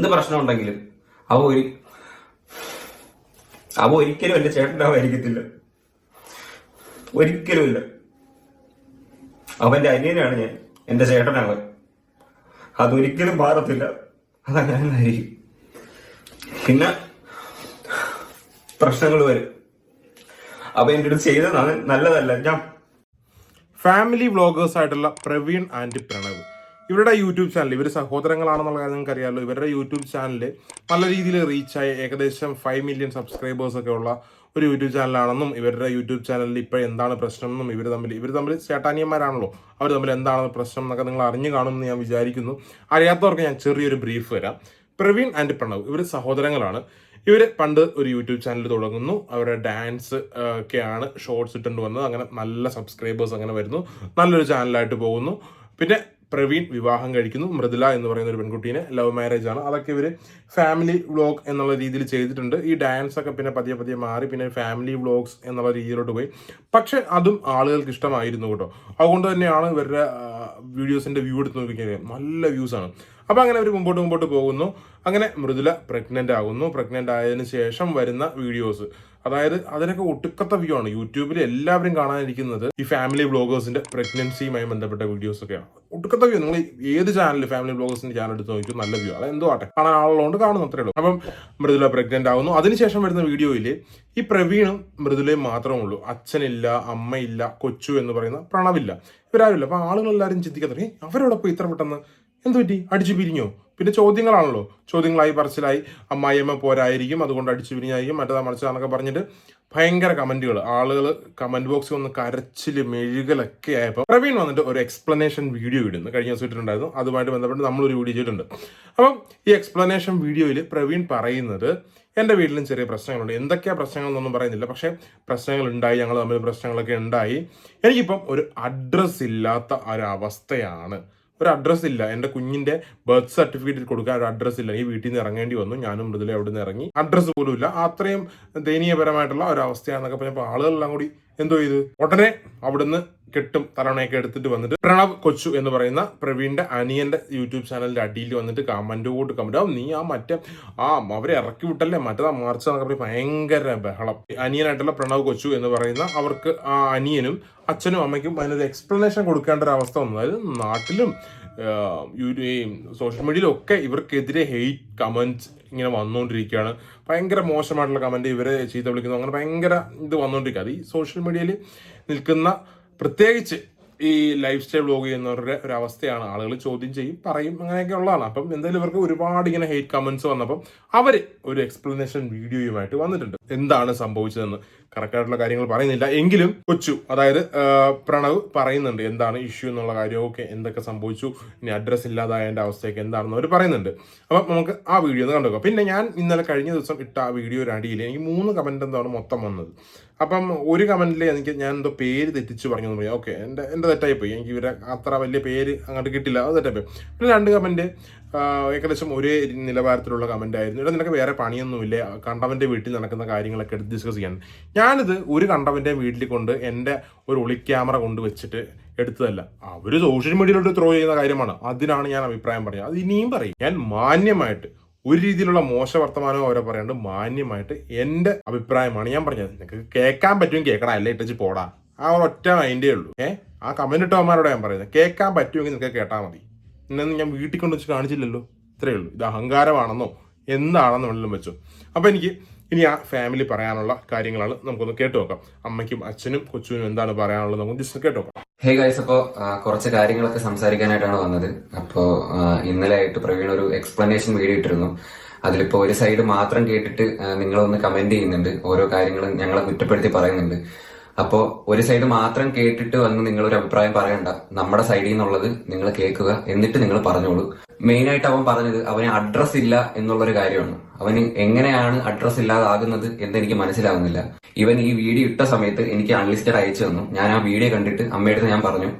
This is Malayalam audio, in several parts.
എന്ത് പ്രശ്നം ഉണ്ടെങ്കിലും അവ ഒരിക്കലും എന്റെ ചേട്ടനാവായിരിക്കത്തില്ല, ഒരിക്കലുമില്ല. അവന്റെ അനിയനാണ് ഞാൻ, എന്റെ ചേട്ടനാവൻ. അതൊരിക്കലും മാറത്തില്ല, അതങ്ങനായിരിക്കും. പിന്നെ പ്രശ്നങ്ങൾ വരും. അപ്പൊ എന്റെ അടുത്ത് ചെയ്തതാണ് നല്ലതല്ല. ഞാൻ ഫാമിലി വ്ളോഗേഴ്സ് ആയിട്ടുള്ള പ്രവീൺ ആൻഡ് പ്രണവ്, ഇവരുടെ യൂട്യൂബ് ചാനൽ, ഇവർ സഹോദരങ്ങളാണെന്നുള്ള കാര്യം നിങ്ങൾക്ക് അറിയാമല്ലോ. ഇവരുടെ യൂട്യൂബ് ചാനൽ നല്ല രീതിയിൽ റീച്ചായി ഏകദേശം 5 മില്യൺ സബ്സ്ക്രൈബേഴ്സ് ഒക്കെ ഉള്ള ഒരു യൂട്യൂബ് ചാനലാണെന്നും ഇവരുടെ യൂട്യൂബ് ചാനലിൽ ഇപ്പോൾ എന്താണ് പ്രശ്നം എന്നും ഇവർ തമ്മിൽ ചേട്ടാനിയന്മാരാണല്ലോ, അവർ തമ്മിൽ എന്താണ് പ്രശ്നം എന്നൊക്കെ നിങ്ങൾ അറിഞ്ഞു കാണുമെന്ന് ഞാൻ വിചാരിക്കുന്നു. അറിയാത്തവർക്ക് ഞാൻ ചെറിയൊരു ബ്രീഫ് വരാം. പ്രവീൺ ആൻഡ് പ്രണവ് ഇവർ സഹോദരങ്ങളാണ്. ഇവർ പണ്ട് ഒരു യൂട്യൂബ് ചാനൽ തുടങ്ങുന്നു. അവരുടെ ഡാൻസ് ഒക്കെയാണ് ഷോർട്സ് ഇട്ടുകൊണ്ട് വന്നത്. അങ്ങനെ നല്ല സബ്സ്ക്രൈബേഴ്സ് അങ്ങനെ വരുന്നു, നല്ലൊരു ചാനലായിട്ട് പോകുന്നു. പിന്നെ പ്രവീൺ വിവാഹം കഴിക്കുന്നു. മൃദുല എന്ന് പറയുന്ന ഒരു പെൺകുട്ടീനെ, ലവ് മാരേജ് ആണ്. അതൊക്കെ ഇവർ ഫാമിലി വ്ളോഗ് എന്നുള്ള രീതിയിൽ ചെയ്തിട്ടുണ്ട്. ഈ ഡാൻസ് ഒക്കെ പിന്നെ പതിയെ മാറി പിന്നെ ഫാമിലി വ്ളോഗ്സ് എന്നുള്ള രീതിയിലോട്ട് പോയി. പക്ഷെ അതും ആളുകൾക്ക് ഇഷ്ടമായിരുന്നു കേട്ടോ. അതുകൊണ്ട് തന്നെയാണ് ഇവരുടെ വീഡിയോസിന്റെ വ്യൂ എടുത്ത് നോക്കിക്കഴിഞ്ഞാൽ നല്ല വ്യൂസ് ആണ്. അപ്പോൾ അങ്ങനെ അവർ മുമ്പോട്ട് പോകുന്നു. അങ്ങനെ മൃദുല പ്രഗ്നന്റ് ആകുന്നു. പ്രഗ്നന്റ് ആയതിനു ശേഷം വരുന്ന വീഡിയോസ്, അതായത് അതിനൊക്കെ ഒട്ടുക്കത്ത വ്യൂ ആണ്. യൂട്യൂബിൽ എല്ലാവരും കാണാനിരിക്കുന്നത് ഈ ഫാമിലി വ്ളോഗേഴ്സിന്റെ പ്രഗ്നൻസിയുമായി ബന്ധപ്പെട്ട വീഡിയോസ് ഒക്കെയാണ്. ഒട്ടുക്കത്ത വ്യൂ. നിങ്ങൾ ഏത് ചാനൽ ഫാമിലി വ്ളോഗേഴ്സിന്റെ ചാനൽ എടുത്ത് നോക്കിയോ നല്ല വ്യൂ. അത് എന്തോ ആട്ടെ, കാണാൻ ആളുള്ളതുകൊണ്ട് കാണുന്നു, അത്രേ ഉള്ളൂ. അപ്പം മൃദുല പ്രഗ്നന്റ് ആകുന്നു. അതിനുശേഷം വരുന്ന വീഡിയോയിൽ ഈ പ്രവീണും മൃദുലയും മാത്രമേ ഉള്ളൂ. അച്ഛനില്ല, അമ്മയില്ല, കൊച്ചു എന്ന് പറയുന്ന പ്രണവില്ല, ഇവരാരുമില്ല. അപ്പൊ ആളുകളെല്ലാവരും ചിന്തിക്കാത്ത അവരോടൊപ്പം ഇത്ര പെട്ടെന്ന് എന്ത് പറ്റി, അടിച്ചു പിരിഞ്ഞോ? പിന്നെ ചോദ്യങ്ങളാണല്ലോ, ചോദ്യങ്ങളായി പറച്ചിലായി. അമ്മായിയമ്മ പോരായിരിക്കും, അതുകൊണ്ട് അടിച്ചു പിരിഞ്ഞായിരിക്കും, മറ്റേതാ മറിച്ചതാന്നൊക്കെ പറഞ്ഞിട്ട് ഭയങ്കര കമന്റുകൾ. ആളുകൾ കമന്റ് ബോക്സിൽ വന്ന് കരച്ചില് മെഴുകലൊക്കെ ആയപ്പോൾ പ്രവീൺ വന്നിട്ട് ഒരു എക്സ്പ്ലനേഷൻ വീഡിയോ ഇടുന്നു. കഴിഞ്ഞ ദിവസം ഇട്ടിട്ടുണ്ടായിരുന്നു. അതുമായിട്ട് ബന്ധപ്പെട്ട് നമ്മളൊരു വീഡിയോ ചെയ്തിട്ടുണ്ട്. അപ്പം ഈ എക്സ്പ്ലനേഷൻ വീഡിയോയിൽ പ്രവീൺ പറയുന്നത്, എൻ്റെ വീട്ടിലും ചെറിയ പ്രശ്നങ്ങളുണ്ട്. എന്തൊക്കെയാ പ്രശ്നങ്ങളെന്നൊന്നും പറയുന്നില്ല, പക്ഷേ പ്രശ്നങ്ങൾ ഉണ്ടായി, ഞങ്ങൾ തമ്മിൽ പ്രശ്നങ്ങളൊക്കെ ഉണ്ടായി. എനിക്കിപ്പം ഒരു അഡ്രസ്സ് ഇല്ലാത്ത ഒരവസ്ഥയാണ്. ഒരു അഡ്രസ്സ് ഇല്ല. എൻ്റെ കുഞ്ഞിൻ്റെ ബർത്ത് സർട്ടിഫിക്കറ്റ് കൊടുക്കാൻ ഒരു അഡ്രസ്സ് ഇല്ല. ഈ വീട്ടിൽ നിന്ന് ഇറങ്ങേണ്ടി വന്നു. ഞാനും മൃദുല അവിടെ നിന്ന് ഇറങ്ങി. അഡ്രസ്സ് പോലും ഇല്ല. അത്രയും ദയനീയപരമായിട്ടുള്ള ഒരു അവസ്ഥയാണെന്നൊക്കെ പറഞ്ഞപ്പോൾ ആളുകളെല്ലാം കൂടി എന്തോ ചെയ്ത് ഉടനെ അവിടുന്ന് കെട്ടും തലവണയൊക്കെ എടുത്തിട്ട് വന്നിട്ട് പ്രണവ് കൊച്ചു എന്ന് പറയുന്ന പ്രവീണിന്റെ അനിയന്റെ യൂട്യൂബ് ചാനലിന്റെ അടിയിൽ വന്നിട്ട് കമന്റ് നീ അവരെ ഇറക്കി വിട്ടല്ലേ, മറ്റേതാ മാർച്ച് എന്നൊക്കെ പറഞ്ഞ് ഭയങ്കര ബഹളം. അനിയനായിട്ടുള്ള പ്രണവ് കൊച്ചു എന്ന് പറയുന്ന അവർക്ക് ആ അനിയനും അച്ഛനും അമ്മയ്ക്കും അതിനൊരു എക്സ്പ്ലനേഷൻ കൊടുക്കേണ്ട ഒരു അവസ്ഥ വന്നു. അതായത് നാട്ടിലും സോഷ്യൽ മീഡിയയിലും ഒക്കെ ഇവർക്കെതിരെ ഹെയ്റ്റ് കമന്റ്സ് ഇങ്ങനെ വന്നുകൊണ്ടിരിക്കുകയാണ്. ഭയങ്കര മോശമായിട്ടുള്ള കമന്റ്, ഇവരെ ചീത്ത വിളിക്കുന്നു, അങ്ങനെ ഭയങ്കര ഇത് വന്നുകൊണ്ടിരിക്കുക. അത് ഈ സോഷ്യൽ മീഡിയയിൽ നിൽക്കുന്ന പ്രത്യേകിച്ച് ഈ ലൈഫ് സ്റ്റൈൽ വ്ലോഗ് ചെയ്യുന്നവരുടെ ഒരു അവസ്ഥയാണ്. ആളുകൾ ചോദ്യം ചെയ്യും, പറയും, അങ്ങനെയൊക്കെ ഉള്ളതാണ്. അപ്പം എന്തായാലും ഇവർക്ക് ഒരുപാട് ഇങ്ങനെ ഹെയ്റ്റ് കമന്റ്സ് വന്നപ്പം അവർ ഒരു എക്സ്പ്ലനേഷൻ വീഡിയോയുമായിട്ട് വന്നിട്ടുണ്ട്. എന്താണ് സംഭവിച്ചതെന്ന് കറക്റ്റായിട്ടുള്ള കാര്യങ്ങൾ പറയുന്നില്ല, എങ്കിലും കൊച്ചു അതായത് പ്രണവ് പറയുന്നുണ്ട് എന്താണ് ഇഷ്യൂ എന്നുള്ള കാര്യമൊക്കെ, എന്തൊക്കെ സംഭവിച്ചു, ഇനി അഡ്രസ്സ് ഇല്ലാതായതിൻ്റെ അവസ്ഥയൊക്കെ എന്താണെന്ന് അവർ പറയുന്നുണ്ട്. അപ്പം നമുക്ക് ആ വീഡിയോ ഒന്ന് കണ്ടുനോക്കാം. പിന്നെ ഞാൻ ഇന്നലെ കഴിഞ്ഞ ദിവസം ഇട്ട ആ വീഡിയോയുടെ അടിയിൽ എനിക്ക് 3 കമന്റ് എന്താണ് മൊത്തം വന്നത്. അപ്പം ഒരു കമന്റിൽ ഞാൻ എന്തോ പേര് തെറ്റിച്ച് പറഞ്ഞു എന്ന് പറയാം. ഓക്കെ, എൻ്റെ തെറ്റായിപ്പോയി. എനിക്ക് ഇവരെ അത്ര വലിയ പേര് അങ്ങോട്ട് കിട്ടില്ല, അത് തെറ്റായിപ്പോയി. പിന്നെ 2 കമന്റ് ഏകദേശം ഒരേ നിലവാരത്തിലുള്ള കമന്റ് ആയിരുന്നു. ഇവിടെ നിനക്ക് വേറെ പണിയൊന്നുമില്ല, കണ്ടവന്റെ വീട്ടിൽ നടക്കുന്ന കാര്യങ്ങളൊക്കെ എടുത്ത് ഡിസ്കസ് ചെയ്യാൻ. ഞാനിത് ഒരു കണ്ടവന്റെ വീട്ടിൽ കൊണ്ട് എൻ്റെ ഒരു ഒളി ക്യാമറ കൊണ്ട് വെച്ചിട്ട് എടുത്തതല്ല. അവർ സോഷ്യൽ മീഡിയയിലോട്ട് ത്രോ ചെയ്യുന്ന കാര്യമാണ്. അതിനാണ് ഞാൻ അഭിപ്രായം പറഞ്ഞത്. അത് ഇനിയും പറയും. ഞാൻ മാന്യമായിട്ട് ഒരു രീതിയിലുള്ള മോശ വർത്തമാനവും അവരെ പറയാണ്ട് മാന്യമായിട്ട് എൻ്റെ അഭിപ്രായമാണ് ഞാൻ പറഞ്ഞത്. നിങ്ങൾക്ക് കേൾക്കാൻ പറ്റും, കേൾക്കണം, അല്ലേ ഇട്ടച്ച് പോടാ, ആ ഒറ്റ മൈൻഡേ ഉള്ളൂ. ആ കമന്റ് ഇട്ടവന്മാരോട് ഞാൻ പറയുന്നത്, കേൾക്കാൻ പറ്റുമെങ്കിൽ നിങ്ങൾക്ക് കേട്ടാൽ മതി. ഇന്നൊന്നും ഞാൻ വീട്ടിൽ കൊണ്ട് വെച്ച് കാണിച്ചില്ലല്ലോ, ഇത്രയേ ഉള്ളൂ. ഇത് അഹങ്കാരമാണെന്നോ എന്താണെന്ന് വെള്ളം വെച്ചു. അപ്പോൾ എനിക്ക് ഇനി ആ ഫാമിലി പറയാനുള്ള കാര്യങ്ങളാണ് നമുക്കൊന്ന് കേട്ടു നോക്കാം. അമ്മയ്ക്കും അച്ഛനും കൊച്ചുവിനും എന്താണ് പറയാനുള്ളത് നമുക്ക് ജസ്റ്റ് കേട്ടു നോക്കാം. ഹേ ഗൈസ്, അപ്പോൾ കുറച്ച് കാര്യങ്ങളൊക്കെ സംസാരിക്കാനായിട്ടാണ് വന്നത്. അപ്പോൾ ഇന്നലെ ആയിട്ട് പ്രവീൺ ഒരു എക്സ്പ്ലനേഷൻ വീഡിയോ ഇട്ടിരുന്നു. അതിലിപ്പോ ഒരു സൈഡ് മാത്രം കേട്ടിട്ട് നിങ്ങളൊന്ന് കമന്റ് ചെയ്യുന്നുണ്ട്, ഓരോ കാര്യങ്ങളും ഞങ്ങളെ കുറ്റപ്പെടുത്തി പറയുന്നുണ്ട്. അപ്പോ ഒരു സൈഡ് മാത്രം കേട്ടിട്ട് വന്ന് നിങ്ങളൊരു അഭിപ്രായം പറയണ്ട. നമ്മുടെ സൈഡിൽ നിന്നുള്ളത് നിങ്ങൾ കേൾക്കുക, എന്നിട്ട് നിങ്ങൾ പറഞ്ഞോളൂ. മെയിൻ ആയിട്ട് അവൻ പറഞ്ഞത് അവന് അഡ്രസ് ഇല്ല എന്നുള്ളൊരു കാര്യമാണ്. അവന് എങ്ങനെയാണ് അഡ്രസ് ഇല്ലാതാകുന്നത് എന്ന് എനിക്ക് മനസ്സിലാകുന്നില്ല. ഇവൻ ഈ വീഡിയോ ഇട്ട സമയത്ത് എനിക്ക് അൺലിസ്റ്റഡ് അയച്ചു തന്നു. ഞാൻ ആ വീഡിയോ കണ്ടിട്ട് അമ്മയുടെ ഞാൻ പറഞ്ഞു,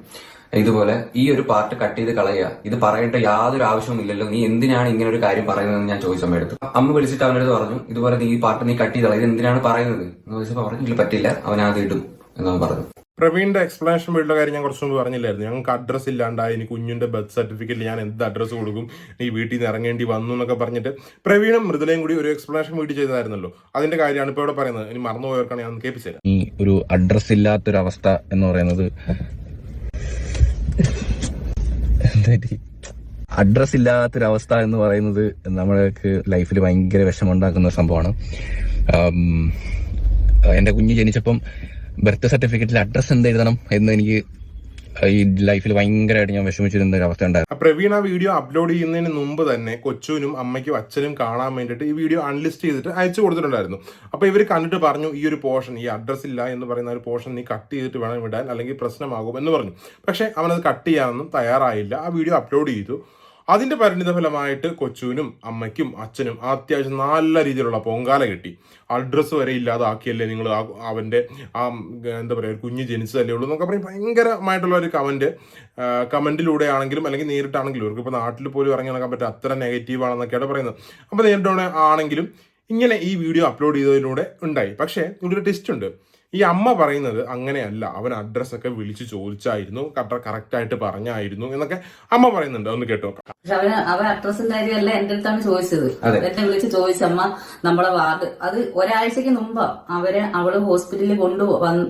ഇതുപോലെ ഈ ഒരു പാർട്ട് കട്ട് ചെയ്ത് കളയുക, ഇത് പറയേണ്ട യാതൊരു ആവശ്യവും ഇല്ലല്ലോ, നീ എന്തിനാണ് ഇങ്ങനെ ഒരു കാര്യം പറയുന്നതെന്ന് ഞാൻ ചോദിച്ചു അമ്മയെടുത്ത്. അമ്മ വിളിച്ചിട്ട് അവനടുത്ത് പറഞ്ഞു, ഇതുപോലെ നീ ഈ പാർട്ട് നീ കട്ട് ചെയ്ത് കളയുക, ഇത് എന്തിനാണ് പറയുന്നത് എന്ന് ചോദിച്ചപ്പോൾ പറഞ്ഞു, ഇല്ല പറ്റില്ല, അവൻ അത് ഇടും എന്നവൻ പറഞ്ഞു. പ്രവീണിന്റെ എക്സ്പ്ലനേഷൻ വീട്ടിലെ കാര്യം ഞാൻ കുറച്ച് മുമ്പ് പറഞ്ഞില്ലായിരുന്നു. ഞങ്ങൾക്ക് അഡ്രസ്സ് ഇല്ലാണ്ടായി, ഇനി കുഞ്ഞിന്റെ ബർത്ത് സർട്ടിഫിക്കറ്റിൽ ഞാൻ എന്ത് അഡ്രസ്സ് കൊടുക്കും, നീ വീട്ടിൽ നിന്ന് ഇറങ്ങേണ്ടി വന്നു എന്നൊക്കെ പറഞ്ഞിട്ട് പ്രവീണും മൃദുലയും കൂടി ഒരു എക്സ്പ്ലനേഷൻ വീട്ടിൽ ചെയ്തതായിരുന്നല്ലോ. അതിന്റെ കാര്യമാണ് ഇപ്പോൾ ഇവിടെ പറയുന്നത്. ഇനി മറന്നുപോയവർക്കാണ് ഞാൻ കേൾപ്പിച്ചു തരാം. ഈ ഒരു അഡ്രസ് ഇല്ലാത്തൊരവസ്ഥ എന്ന് പറയുന്നത്, അഡ്രസ് ഇല്ലാത്തൊരവസ്ഥ എന്ന് പറയുന്നത് നമ്മൾക്ക് ലൈഫിൽ ഭയങ്കര വിഷമമുണ്ടാക്കുന്ന സംഭവമാണ്. എന്റെ കുഞ്ഞ് ജനിച്ചപ്പം ബർത്ത് സർട്ടിഫിക്കറ്റിൽ അഡ്രസ് എന്ത് എഴുതണം എന്ന് എനിക്ക് ഈ ലൈഫിൽ ഭയങ്കരമായിട്ട് ഞാൻ വിഷമിച്ചിരുന്ന ഒരു അവസ്ഥ ഉണ്ടായിരുന്നു. പ്രവീൺ ആ വീഡിയോ അപ്ലോഡ് ചെയ്യുന്നതിന് മുമ്പ് തന്നെ കൊച്ചുവിനും അമ്മയ്ക്കും അച്ഛനും കാണാൻ വേണ്ടിയിട്ട് ഈ വീഡിയോ അൺലിസ്റ്റ് ചെയ്തിട്ട് അയച്ചു കൊടുത്തിട്ടുണ്ടായിരുന്നു. അപ്പോൾ ഇവർ കണ്ടിട്ട് പറഞ്ഞു, ഈ ഒരു പോർഷൻ, ഈ അഡ്രസ് ഇല്ല എന്ന് പറയുന്ന ഒരു പോർഷൻ നീ കട്ട് ചെയ്തിട്ട് വേണം വിടാൻ, അല്ലെങ്കിൽ പ്രശ്നമാകും എന്ന് പറഞ്ഞു. പക്ഷേ അവനത് കട്ട് ചെയ്യാനൊന്നും തയ്യാറായില്ല. ആ വീഡിയോ അപ്ലോഡ് ചെയ്തു. അതിന്റെ പരിണിത ഫലമായിട്ട് കൊച്ചുവിനും അമ്മയ്ക്കും അച്ഛനും അത്യാവശ്യം നല്ല രീതിയിലുള്ള പൊങ്കാല കിട്ടി. അഡ്രസ്സ് വരെ ഇല്ലാതാക്കിയല്ലേ നിങ്ങൾ, അവന്റെ എന്താ പറയുക, ഒരു കുഞ്ഞ് ജനിച്ചതല്ലേ ഉള്ളൂ എന്നൊക്കെ പറയും. ഭയങ്കരമായിട്ടുള്ള ഒരു കമന്റിലൂടെ ആണെങ്കിലും അല്ലെങ്കിൽ നേരിട്ടാണെങ്കിലും, ഇവർക്ക് ഇപ്പോൾ നാട്ടിൽ പോലും ഇറങ്ങി നടക്കാൻ പറ്റും, അത്ര നെഗറ്റീവ് ആണെന്നൊക്കെയാണ് പറയുന്നത്. അപ്പോൾ നേരിട്ട് ആണെങ്കിലും ഇങ്ങനെ ഈ വീഡിയോ അപ്ലോഡ് ചെയ്തതിലൂടെ ഉണ്ടായി. പക്ഷേ ഇവിടെ ഒരു ട്വിസ്റ്റ് ഉണ്ട്. ഈ അമ്മ പറയുന്നത് അങ്ങനെയല്ല, അവൻ അഡ്രസ്സൊക്കെ വിളിച്ച് ചോദിച്ചായിരുന്നു, കറക്റ്റായിട്ട് പറഞ്ഞായിരുന്നു എന്നൊക്കെ അമ്മ പറയുന്നുണ്ട്. ഒന്ന് കേട്ടോ. പക്ഷെ അവൻ അഡ്രസ്സിന്റെ കാര്യമല്ല എന്റെ അടുത്താണ് ചോദിച്ചത്. എന്നെ വിളിച്ച് ചോദിച്ചമ്മ നമ്മളെ വാർഡ്, അത് ഒരാഴ്ചക്ക് മുമ്പാ അവള് ഹോസ്പിറ്റലിൽ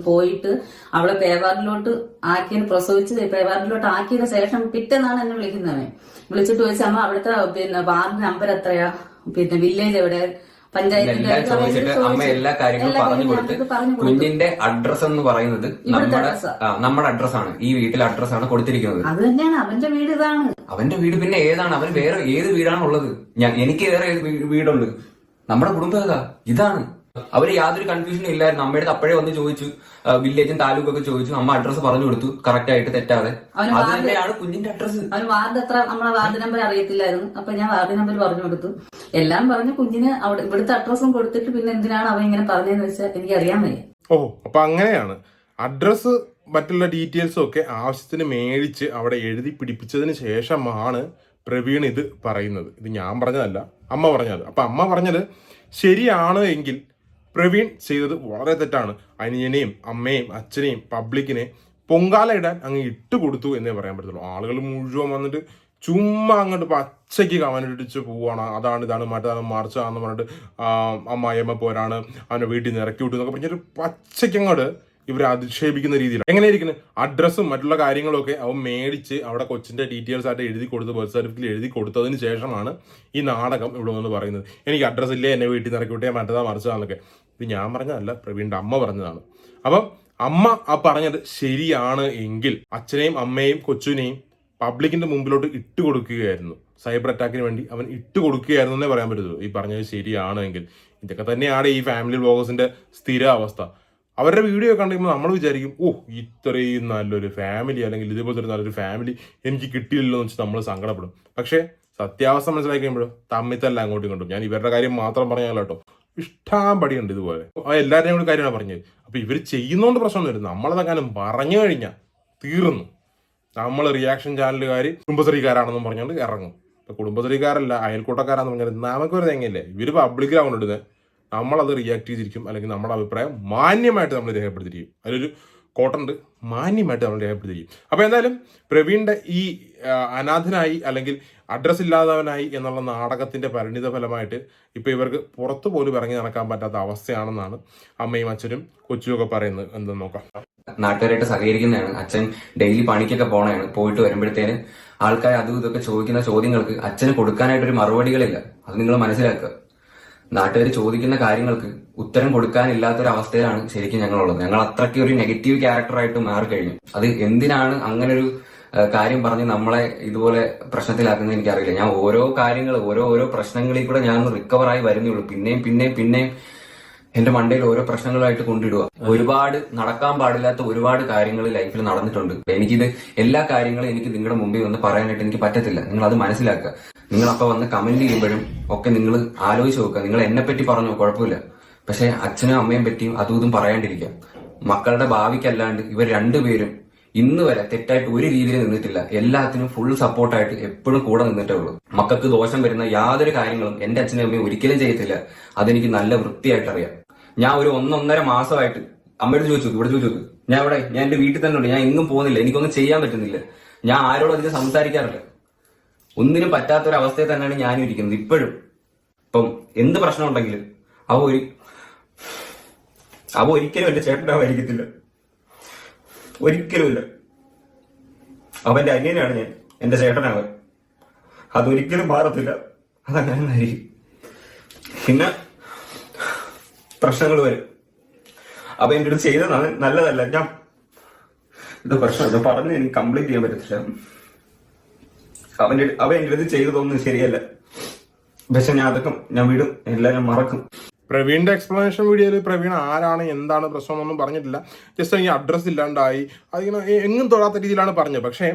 പോയിട്ട് അവളെ പേവാർഡിലോട്ട് ആക്കിയതിന്, പ്രസവിച്ച് പേവാർഡിലോട്ട് ആക്കിയതിന് ശേഷം പിറ്റേന്നാണ് എന്നെ വിളിക്കുന്നവൻ. വിളിച്ചിട്ട് ചോദിച്ചമ്മ അവിടുത്തെ വാർഡ് നമ്പർ എത്രയാ, വില്ലേജ് എവിടെ, എല്ലാം ചോദിച്ചിട്ട് അമ്മ എല്ലാ കാര്യങ്ങളും പറഞ്ഞു കൊടുത്ത് കുഞ്ഞിന്റെ അഡ്രസ് എന്ന് പറയുന്നത് നമ്മുടെ അഡ്രസ്സാണ്, ഈ വീട്ടിലെ അഡ്രസ്സാണ് കൊടുത്തിരിക്കുന്നത്. അത് തന്നെയാണ് അവന്റെ വീട്. ഇതാണ് അവന്റെ വീട്. പിന്നെ ഏതാണ്? അവൻ വേറെ ഏത് വീടാണ് ഉള്ളത്? എനിക്ക് വേറെ ഏത് വീടുണ്ട്? നമ്മുടെ കുടുംബം ഏതാ? ഇതാണ്. അവര് യാതൊരു കൺഫ്യൂഷനും ഇല്ലായിരുന്നു. അമ്മയുടെ അപ്പോഴേ വന്ന് ചോദിച്ചു, വില്ലേജും താലൂക്കൊക്കെ ചോദിച്ചു. അമ്മ അഡ്രസ്സ് പറഞ്ഞു കൊടുത്തു കറക്റ്റ് ആയിട്ട്, തെറ്റാതെ. അത് തന്നെയാണ് കുഞ്ഞിന്റെ അഡ്രസ്സ്. അവന് വാർഡ് എത്ര, നമ്മളെ വാർഡ് നമ്പർ അറിയത്തില്ലായിരുന്നു. അപ്പൊ ഞാൻ വാർഡ് നമ്പർ പറഞ്ഞു കൊടുത്തു. എല്ലാം പറഞ്ഞു. കുഞ്ഞിന് അവിടെ ഇവിടുത്തെ അഡ്രസ്സും കൊടുത്തിട്ട് പിന്നെ എന്തിനാണ് അവൻ ഇങ്ങനെ പറഞ്ഞതെന്ന് വെച്ചാൽ എനിക്ക് അറിയാൻ വയ്യ. അപ്പൊ അങ്ങനെയാണ് അഡ്രസ്സ്, മറ്റുള്ള ഡീറ്റെയിൽസും ഒക്കെ ആവശ്യത്തിന് മേടിച്ച് അവിടെ എഴുതി പിടിപ്പിച്ചതിന് ശേഷമാണ് പ്രവീൺ ഇത് പറയുന്നത്. ഇത് ഞാൻ പറഞ്ഞതല്ല, അമ്മ പറഞ്ഞത്. അപ്പൊ അമ്മ പറഞ്ഞത് ശരിയാണ് എങ്കിൽ പ്രവീൺ ചെയ്തത് വളരെ തെറ്റാണ്. അനിയനെയും അമ്മയും അച്ഛനെയും പബ്ലിക്കിനെ പൊങ്കാല ഇടാൻ അങ്ങ് ഇട്ട് കൊടുത്തു എന്നേ പറയാൻ പറ്റത്തുള്ളൂ. ആളുകൾ മുഴുവൻ വന്നിട്ട് ചുമ്മാ അങ്ങോട്ട് പച്ചയ്ക്ക് കമന്റിടിച്ച് പോവാണ്. അതാണ് ഇതാണ് മറ്റതാണ് മറിച്ചാന്ന് പറഞ്ഞിട്ട് അമ്മായിയമ്മ പോരാണ്, അവനെ വീട്ടിൽ നിന്ന് ഇറക്കി വിട്ടു എന്നൊക്കെ പറഞ്ഞിട്ട് പച്ചയ്ക്ക് അങ്ങോട്ട് ഇവരെ അധിക്ഷേപിക്കുന്ന രീതിയിൽ. എങ്ങനെയിരിക്കുന്നു അഡ്രസ്സും മറ്റുള്ള കാര്യങ്ങളൊക്കെ അവൻ മേടിച്ച് അവിടെ കൊച്ചിന്റെ ഡീറ്റെയിൽസ് ആയിട്ട് എഴുതി കൊടുത്ത്, ബർത്ത് സർട്ടിഫിക്കറ്റ് എഴുതി കൊടുത്തതിന് ശേഷമാണ് ഈ നാടകം ഇവിടെ വന്ന് പറയുന്നത്. എനിക്ക് അഡ്രസ്സ് ഇല്ലേ, എന്നെ വീട്ടിൽ നിന്ന് ഇറക്കി വിട്ടേ, മറ്റേതാ മറിച്ചതാന്നൊക്കെ. ഇത് ഞാൻ പറഞ്ഞതല്ല, പ്രവീണിന്റെ അമ്മ പറഞ്ഞതാണ്. അപ്പം അമ്മ ആ പറഞ്ഞത് ശരിയാണ് എങ്കിൽ അച്ഛനെയും അമ്മയും കൊച്ചിനെയും പബ്ലിക്കിന്റെ മുമ്പിലോട്ട് ഇട്ട് കൊടുക്കുകയായിരുന്നു. സൈബർ അറ്റാക്കിന് വേണ്ടി അവൻ ഇട്ട് കൊടുക്കുകയായിരുന്നു എന്നേ പറയാൻ പറ്റുള്ളൂ. ഈ പറഞ്ഞത് ശരിയാണ് എങ്കിൽ. ഇതൊക്കെ തന്നെയാണ് ഈ ഫാമിലി വ്ളോഗേഴ്സിന്റെ സ്ഥിര അവസ്ഥ. അവരുടെ വീഡിയോ കണ്ടുമ്പോൾ നമ്മൾ വിചാരിക്കും, ഇത്രയും നല്ലൊരു ഫാമിലി, അല്ലെങ്കിൽ ഇതുപോലത്തെ ഒരു നല്ലൊരു ഫാമിലി എനിക്ക് കിട്ടിയില്ലല്ലോ എന്ന് വെച്ചാൽ നമ്മൾ സങ്കടപ്പെടും. പക്ഷേ സത്യാവസ്ഥ മനസ്സിലാക്കി കഴിയുമ്പോഴോ തമ്മിത്തല്ല അങ്ങോട്ടും ഇങ്ങോട്ടും. ഞാൻ ഇവരുടെ കാര്യം മാത്രം പറഞ്ഞാലോ കേട്ടോ, ഇഷ്ടം പടിയുണ്ട് ഇതുപോലെ. എല്ലാവരുടെയും കൂടി കാര്യമാണ് പറഞ്ഞത്. അപ്പൊ ഇവർ ചെയ്യുന്നോണ്ട് പ്രശ്നമൊന്നും വരും. നമ്മളതങ്ങനെ പറഞ്ഞു കഴിഞ്ഞാൽ തീർന്നു. നമ്മൾ റിയാക്ഷൻ ചാനലുകാർ കുടുംബശ്രീക്കാരാണെന്നും പറഞ്ഞുകൊണ്ട് ഇറങ്ങും. ഇപ്പൊ കുടുംബശ്രീക്കാരല്ല, അയൽക്കൂട്ടക്കാരാന്ന് പറഞ്ഞാൽ നമുക്കൊരു തെങ്ങല്ലേ. ഇവര് പബ്ലിക്കിലാവുകൊണ്ട് ഇടുന്നത്, നമ്മളത് റിയാക്ട് ചെയ്തിരിക്കും, അല്ലെങ്കിൽ നമ്മുടെ അഭിപ്രായം മാന്യമായിട്ട് നമ്മൾ രേഖപ്പെടുത്തിയിരിക്കും. അതിലൊരു കോട്ടുണ്ട്, മാന്യമായിട്ട് നമ്മൾ രേഖപ്പെടുത്തിയിരിക്കും. അപ്പോൾ എന്തായാലും പ്രവീണിന്റെ ഈ അനാഥനായി അല്ലെങ്കിൽ അഡ്രസ് ഇല്ലാത്തവനായി എന്നുള്ള നാടകത്തിന്റെ പരിണിത ഫലമായിട്ട് ഇപ്പൊ ഇവർക്ക് പുറത്തു പോലും ഇറങ്ങി നടക്കാൻ പറ്റാത്ത അവസ്ഥയാണെന്നാണ് അമ്മയും അച്ഛനും കൊച്ചുമൊക്കെ പറയുന്നത്. എന്തെന്ന് നോക്കാം. നാട്ടുകാരായിട്ട് സഹകരിക്കുന്നതാണ്. അച്ഛൻ ഡെയിലി പണിക്കൊക്കെ പോണതാണ്. പോയിട്ട് വരുമ്പോഴത്തേന് ആൾക്കാർ അതും ഇതൊക്കെ ചോദിക്കുന്ന ചോദ്യങ്ങൾക്ക് അച്ഛന് കൊടുക്കാനായിട്ടൊരു മറുപടികളില്ല. അത് നിങ്ങൾ മനസ്സിലാക്കുക. നാട്ടുകാർ ചോദിക്കുന്ന കാര്യങ്ങൾക്ക് ഉത്തരം കൊടുക്കാനില്ലാത്തൊരവസ്ഥയിലാണ് ശരിക്കും ഞങ്ങളുള്ളത്. ഞങ്ങൾ അത്രയ്ക്ക് ഒരു നെഗറ്റീവ് ക്യാരക്ടറായിട്ട് മാറിക്കഴിഞ്ഞു. അത് എന്തിനാണ് അങ്ങനെ ഒരു കാര്യം പറഞ്ഞ് നമ്മളെ ഇതുപോലെ പ്രശ്നത്തിലാക്കുന്നത് എനിക്കറിയില്ല. ഞാൻ ഓരോ കാര്യങ്ങൾ ഓരോ പ്രശ്നങ്ങളിൽ കൂടെ ഞാൻ റിക്കവറായി വരുന്നുള്ളൂ. പിന്നെയും എന്റെ മണ്ടയിൽ ഓരോ പ്രശ്നങ്ങളായിട്ട് കൊണ്ടിടുക. ഒരുപാട് നടക്കാൻ പാടില്ലാത്ത ഒരുപാട് കാര്യങ്ങൾ ലൈഫിൽ നടന്നിട്ടുണ്ട്. എനിക്കിത് എല്ലാ കാര്യങ്ങളും എനിക്ക് നിങ്ങളുടെ മുമ്പിൽ വന്ന് പറയാനായിട്ട് എനിക്ക് പറ്റത്തില്ല. നിങ്ങൾ അത് മനസ്സിലാക്കുക. നിങ്ങൾ അപ്പൊ വന്ന് കമന്റ് ചെയ്യുമ്പോഴും ഒക്കെ നിങ്ങൾ ആലോചിച്ച് നോക്കുക. നിങ്ങൾ എന്നെ പറ്റി പറഞ്ഞോ, കുഴപ്പമില്ല. പക്ഷെ അച്ഛനും അമ്മയും പറ്റിയും അതും ഇതും പറയാണ്ടിരിക്കുക. മക്കളുടെ ഭാവിക്കല്ലാണ്ട് ഇവർ രണ്ടുപേരും ഇന്ന് വരെ തെറ്റായിട്ട് ഒരു രീതിയിൽ നിന്നിട്ടില്ല. എല്ലാത്തിനും ഫുൾ സപ്പോർട്ടായിട്ട് എപ്പോഴും കൂടെ നിന്നിട്ടേ ഉള്ളൂ. മക്കൾക്ക് ദോഷം വരുന്ന യാതൊരു കാര്യങ്ങളും എന്റെ അച്ഛനും അമ്മയും ഒരിക്കലും ചെയ്യത്തില്ല. അതെനിക്ക് നല്ല വൃത്തിയായിട്ട് അറിയാം. ഞാൻ ഒരു 1.5 മാസമായിട്ട് അമ്മയോട് ചോദിച്ചു, ഇവിടെ ചോദിച്ചു, ഞാൻ എന്റെ വീട്ടിൽ തന്നെ ഉണ്ട്. ഞാൻ എങ്ങും പോകുന്നില്ല. എനിക്കൊന്നും ചെയ്യാൻ പറ്റുന്നില്ല. ഞാൻ ആരോടും അതിന് സംസാരിക്കാറില്ല. ഒന്നിനും പറ്റാത്തൊരവസ്ഥയിൽ തന്നെയാണ് ഞാനും ഇരിക്കുന്നത് ഇപ്പോഴും. ഇപ്പം എന്ത് പ്രശ്നം ഉണ്ടെങ്കിലും അവ ഒരിക്കലും എന്റെ ചേട്ടനാവായിരിക്കത്തില്ല. ഒരിക്കലുമില്ല. അവന്റെ അനിയനാണ് ഞാൻ, എന്റെ ചേട്ടനാവൻ. അതൊരിക്കലും മാറത്തില്ല. അതങ്ങനെ ആയിരിക്കും. പിന്നെ പ്രശ്നങ്ങൾ വരും. അപ്പൊ എന്റെ അടുത്ത് ചെയ്തതാണ് നല്ലതല്ല. ഞാൻ ഇത് പ്രശ്നം പറഞ്ഞ് എനിക്ക് കംപ്ലീറ്റ് ചെയ്യാൻ പറ്റത്തില്ല. അവൻ എന്റെ അടുത്ത് ചെയ്തതൊന്നും ശരിയല്ല. പക്ഷെ ഞാൻ വിടും, എല്ലാം ഞാൻ മറക്കും. പ്രവീണിന്റെ എക്സ്പ്ലനേഷൻ വീഡിയോയിൽ പ്രവീൺ ആരാണ് എന്താണ് പ്രശ്നം എന്നൊന്നും പറഞ്ഞിട്ടില്ല. ജസ്റ്റ് ഈ അഡ്രസ്സ് ഇല്ലാണ്ടായി അതിങ്ങനെ എങ്ങും തൊടാത്ത രീതിയിലാണ് പറഞ്ഞത്. പക്ഷേ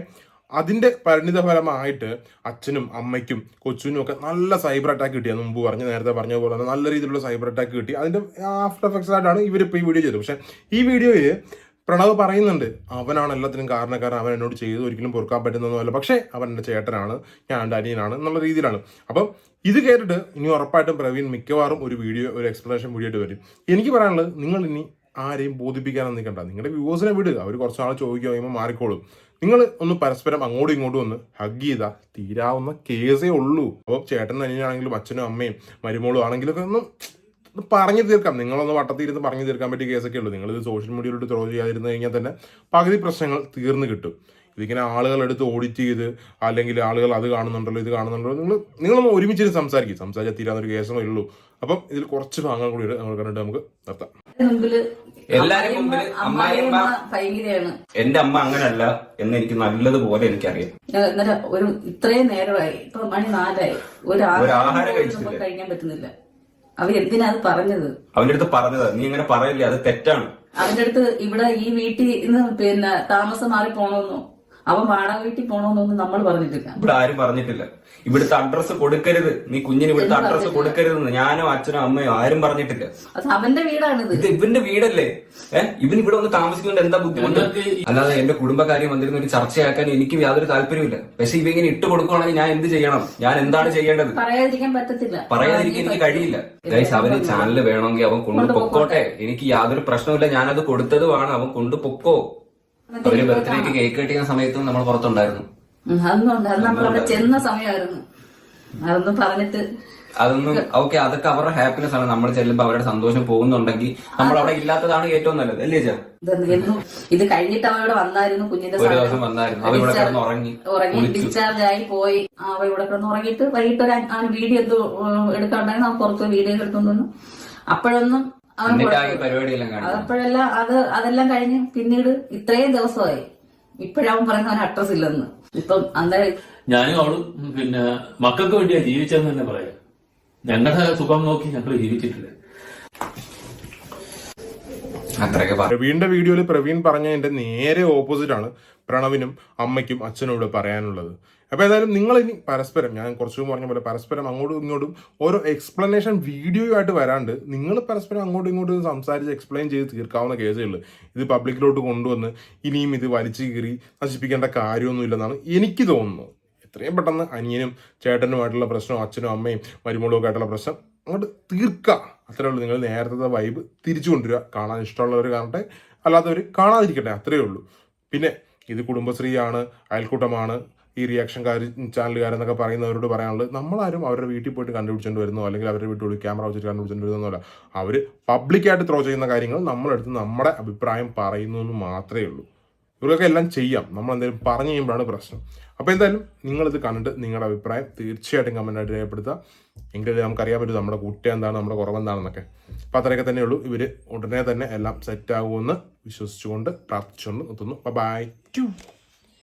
അതിന്റെ പരിണിതഫലമായിട്ട് അച്ഛനും അമ്മയ്ക്കും കൊച്ചിനും ഒക്കെ നല്ല സൈബർ അറ്റാക്ക് കിട്ടിയത് മുമ്പ് നേരത്തെ പറഞ്ഞ പോലെ തന്നെ നല്ല രീതിയിലുള്ള സൈബർ അറ്റാക്ക് കിട്ടി. അതിന്റെ ആഫ്റ്റർ എഫക്ട്സ് ആയിട്ടാണ് ഇവരിപ്പോൾ ഈ വീഡിയോ ചെയ്തത്. പക്ഷെ ഈ വീഡിയോയിൽ പ്രണവ് പറയുന്നുണ്ട് അവനാണ് എല്ലാത്തിനും കാരണക്കാരൻ, അവൻ എന്നോട് ചെയ്ത് ഒരിക്കലും പൊറുക്കാൻ പറ്റുന്നതൊന്നുമല്ല, പക്ഷേ അവൻ എൻ്റെ ചേട്ടനാണ്, ഞാൻ എൻ്റെ അനിയനാണ് എന്നുള്ള രീതിയിലാണ്. അപ്പം ഇത് കേട്ടിട്ട് ഇനി ഉറപ്പായിട്ടും പ്രവീൺ മിക്കവാറും ഒരു എക്സ്പ്ലനേഷൻ വീഡിയോ ആയിട്ട് വരും. എനിക്ക് പറയാനുള്ളത്, നിങ്ങൾ ഇനി ആരെയും ബോധിപ്പിക്കാനൊന്നും നിൽക്കണ്ട. നിങ്ങളുടെ വ്യൂവേഴ്സിനെ വിടുക. അവർ കുറച്ച് നാൾ ചോദിക്കുക കഴിയുമ്പോൾ മാറിക്കോളും. നിങ്ങൾ ഒന്ന് പരസ്പരം അങ്ങോട്ടും ഇങ്ങോട്ടും ഒന്ന് ഹഗ് ചെയ്താൽ തീരാവുന്ന കേസേ ഉള്ളൂ. അപ്പോൾ ചേട്ടൻ അനിയനാണെങ്കിലും അച്ഛനും അമ്മയും മരുമോളും ആണെങ്കിലൊക്കെ ഒന്ന് പറഞ്ഞു തീർക്കാം. നിങ്ങളൊന്ന് വട്ടത്തിരുന്ന് പറഞ്ഞു തീർക്കാൻ പറ്റിയ കേസൊക്കെ ഉള്ളൂ. നിങ്ങളിത് സോഷ്യൽ മീഡിയയിലോട്ട് ത്രോ ചെയ്യാതിരുന്നു കഴിഞ്ഞാൽ തന്നെ പകുതി പ്രശ്നങ്ങൾ തീർന്നു കിട്ടും. ഇതിങ്ങനെ ആളുകൾ എടുത്ത് ഓഡിറ്റ് ചെയ്ത് അല്ലെങ്കിൽ ആളുകൾ അത് കാണുന്നുണ്ടല്ലോ ഇത് കാണുന്നുണ്ടല്ലോ, നിങ്ങളൊന്ന് ഒരുമിച്ചിരുന്ന് സംസാരിച്ചാൽ തീരാന്നൊരു കേസേ ഉള്ളൂ. അപ്പം ഇതിൽ കുറച്ച് ഭാഗങ്ങൾ കൂടി നമ്മൾ കണ്ടിട്ട് നമുക്ക് നിർത്താം. എല്ലാരും മുമ്പിൽ അമ്മായിയമ്മ എന്റെ അമ്മ അങ്ങനല്ല എന്ന് എനിക്ക് നല്ലതുപോലെ എനിക്കറിയാം. ഒരു ഇത്രയും നേരമായി, ഇപ്പൊ മണി 4 ഒരു ആഹാരം കഴിക്കാൻ പറ്റുന്നില്ല. അവരെന്തിനാ അത് പറഞ്ഞത്? അവന്റെ അടുത്ത് പറഞ്ഞത് നീ ഇങ്ങനെ പറയില്ലേ, അത് തെറ്റാണ്. അവന്റെ അടുത്ത് ഇവിടെ ഈ വീട്ടിൽ നിന്ന് താമസം മാറി പോണോന്നോ അവൻ വാടക വീട്ടിൽ പോണോന്നൊന്നും നമ്മൾ പറഞ്ഞിട്ടില്ല. ഇവിടെ ആരും പറഞ്ഞിട്ടില്ല. ഇവിടുത്തെ അഡ്രസ്സ് കൊടുക്കരുത്, നീ കുഞ്ഞിന് ഇവിടുത്തെ അഡ്രസ്സ് കൊടുക്കരുതെന്ന് ഞാനോ അച്ഛനോ അമ്മയോ ആരും പറഞ്ഞിട്ടില്ല. അത് അവന്റെ വീടാണിത്. ഇത് ഇവന്റെ വീടല്ലേ? ഇവൻ ഇവിടെ ഒന്ന് താമസിക്കുന്നത് എന്താ ബുദ്ധിമുട്ട്? അല്ലാതെ എന്റെ കുടുംബകാര്യം വന്നിരുന്ന ഒരു ചർച്ചയാക്കാൻ എനിക്ക് യാതൊരു താല്പര്യമില്ല. പക്ഷെ ഇവ ഇങ്ങനെ ഇട്ട് കൊടുക്കുകയാണെങ്കിൽ ഞാൻ എന്ത് ചെയ്യണം? ഞാൻ എന്താണ് ചെയ്യേണ്ടത്? പറയാതിരിക്കാൻ പറ്റത്തില്ല. പറയാതിരിക്കാൻ എനിക്ക് കഴിയില്ല. ഗൈസ്, അവന് ചാനൽ വേണമെങ്കിൽ അവൻ കൊണ്ടുപൊക്കോട്ടെ. എനിക്ക് യാതൊരു പ്രശ്നമില്ല. ഞാനത് കൊടുത്തതുമാണ്. അവൻ കൊണ്ടുപൊക്കോ. അവര് ബർത്ത്ഡേക്ക് കേക്ക് കട്ടിക്കുന്ന സമയത്തും നമ്മൾ പുറത്തുണ്ടായിരുന്നു. നമ്മളവിടെ ചെന്ന സമയമായിരുന്നു. അതൊന്നും പറഞ്ഞിട്ട് അതൊന്നും ഓക്കെ, അതൊക്കെ അവരുടെ ഹാപ്പിനെസ് ആണ്. നമ്മൾ ചെല്ലുമ്പോ അവരുടെ സന്തോഷം പോകുന്നുണ്ടെങ്കിൽ നമ്മൾ അവിടെ ഇല്ലാത്തതാണ് ഏറ്റവും നല്ലത്, അല്ലേ ചാ? ഇത് കഴിഞ്ഞിട്ട് അവ ഇവിടെ വന്നായിരുന്നു. കുഞ്ഞിന്റെ ഒരു ദിവസം വന്നായിരുന്നു. അവ ഇവിടെ കിടന്ന് ഉറങ്ങി ഡിസ്ചാർജ് ആയി പോയി. അവ ഇവിടെ കിടന്ന് ഉറങ്ങിയിട്ട് വൈകിട്ട് ഒരു വീഡിയോ എന്തോ എടുക്കാണ്ടായിരുന്നു. അവൻ പുറത്ത് വീഡിയോ എടുത്തോണ്ടു. അപ്പോഴൊന്നും അപ്പോഴെല്ലാം അതെല്ലാം കഴിഞ്ഞ് പിന്നീട് ഇത്രയും ദിവസമായി ഇപ്പോഴവൻ പറയുന്ന അവന് അഡ്രസ് ഇല്ലെന്ന്. ഇപ്പം അന്നേരം ഞാനും അവളും പിന്നെ മക്കൾക്ക് വേണ്ടിയാ ജീവിച്ചതെന്ന് തന്നെ പറയാം. ഞങ്ങളുടെ സുഖം നോക്കി ഞങ്ങൾ ജീവിച്ചിട്ടില്ല. പ്രവീണിന്റെ വീഡിയോയിൽ പ്രവീൺ പറഞ്ഞതിന്റെ നേരെ ഓപ്പോസിറ്റ് ആണ് പ്രണവിനും അമ്മയ്ക്കും അച്ഛനോട് പറയാനുള്ളത്. അപ്പൊ ഏതായാലും നിങ്ങൾ ഇനി പരസ്പരം, ഞാൻ കുറച്ചു പറഞ്ഞ പോലെ പരസ്പരം അങ്ങോട്ടും ഇങ്ങോട്ടും ഓരോ എക്സ്പ്ലനേഷൻ വീഡിയോ ആയിട്ട് വരാണ്ട് നിങ്ങൾ പരസ്പരം അങ്ങോട്ടും ഇങ്ങോട്ടും സംസാരിച്ച് എക്സ്പ്ലെയിൻ ചെയ്ത് തീർക്കാവുന്ന കേസുകൾ. ഇത് പബ്ലിക്കിലോട്ട് കൊണ്ടുവന്ന് ഇനിയും ഇത് വലിച്ചു കീറി നശിപ്പിക്കേണ്ട കാര്യമൊന്നുമില്ലെന്നാണ് എനിക്ക് തോന്നുന്നത്. എത്രയും പെട്ടെന്ന് അനിയനും ചേട്ടനുമായിട്ടുള്ള പ്രശ്നം, അച്ഛനും അമ്മയും മരുമോളും ഒക്കെ ആയിട്ടുള്ള പ്രശ്നം അങ്ങോട്ട് തീർക്കുക. അത്രേ ഉള്ളൂ. നിങ്ങൾ നേരത്തെ വൈബ് തിരിച്ചു കൊണ്ടുവരിക. കാണാൻ ഇഷ്ടമുള്ളവർ കാണട്ടെ, അല്ലാത്തവർ കാണാതിരിക്കട്ടെ, അത്രയേ ഉള്ളൂ. പിന്നെ ഇത് കുടുംബശ്രീയാണ്, അയൽക്കൂട്ടമാണ്, ഈ റിയാക്ഷൻ ചാനലുകാരെന്നൊക്കെ പറയുന്നവരോട് പറയാനുള്ളത്, നമ്മളാരും അവരുടെ വീട്ടിൽ പോയിട്ട് കണ്ടുപിടിച്ചുകൊണ്ട് വരുന്നോ അല്ലെങ്കിൽ അവരുടെ വീട്ടിൽ ക്യാമറ വെച്ചിട്ട് കണ്ടുപിടിച്ചുകൊണ്ട് വരുന്നതല്ല. അവർ പബ്ലിക്കായിട്ട് ത്രോ ചെയ്യുന്ന കാര്യങ്ങൾ നമ്മളെടുത്ത് നമ്മുടെ അഭിപ്രായം പറയുന്നു എന്ന് മാത്രമേ ഉള്ളൂ. ഇവർക്കൊക്കെ എല്ലാം ചെയ്യാം, നമ്മൾ എന്തെങ്കിലും പറഞ്ഞു കഴിയുമ്പോഴാണ് പ്രശ്നം. അപ്പോൾ എന്തായാലും നിങ്ങളിത് കണ്ടിട്ട് നിങ്ങളുടെ അഭിപ്രായം തീർച്ചയായിട്ടും കമൻറ്റായിട്ട് രേഖപ്പെടുത്തുക. എങ്കിലും നമുക്കറിയാൻ പറ്റും നമ്മുടെ കുറ്റം എന്താണ്, നമ്മുടെ കുറവെന്താണെന്നൊക്കെ. അപ്പോൾ അത്രയൊക്കെ തന്നെ ഉള്ളൂ. ഇവർ ഉടനെ തന്നെ എല്ലാം സെറ്റാകുമെന്ന് വിശ്വസിച്ചുകൊണ്ട് പ്രാർത്ഥിച്ചുകൊണ്ട് നിർത്തുന്നു. ബൈ.